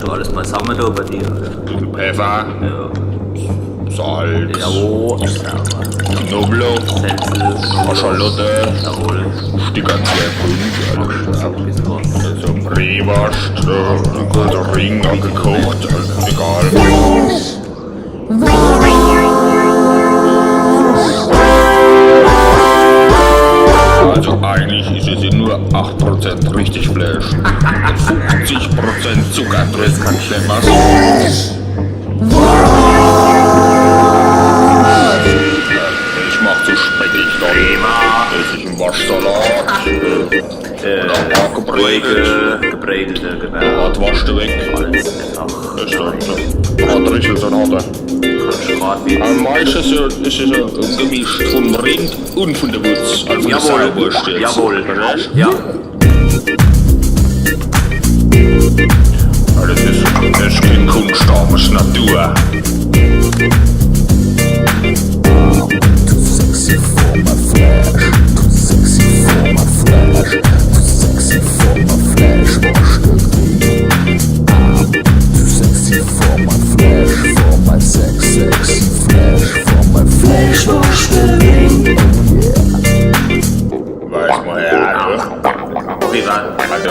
du alles mal zusammen da bei dir? Pfeffer, Ja. Salz, Jawohl. Knoblauch, Sense. Schalotte, Jawohl. Sticker Zwerggrün, So ein bisschen was. also Brewurst, ein guter Ring angekocht, egal. Also eigentlich ist es ja nur 8% richtig Fleisch. 50% Zucker drin. Was? Ich mach so speckig dann. Das ist ein Waschsalat. Gebrätelte, genau. Hat wascht du weg. Alles einfach. Das ist dann Braträchelsalat. Am meisten ist es ein Gemisch vom Rind und von der Wurst. Also von der Sauerwurst jetzt. Jawohl. Verstehst du? Ja. Ja, das ist kein Kunst, das ist Natur. Too sexy for my flash, too sexy for my flash, too sexy for my flash, wash the ring. I'm too sexy for my flash, for my sexy flash, for my flash, wash the ring. Oh yeah. Weiß man ja, ne? Privat. Also,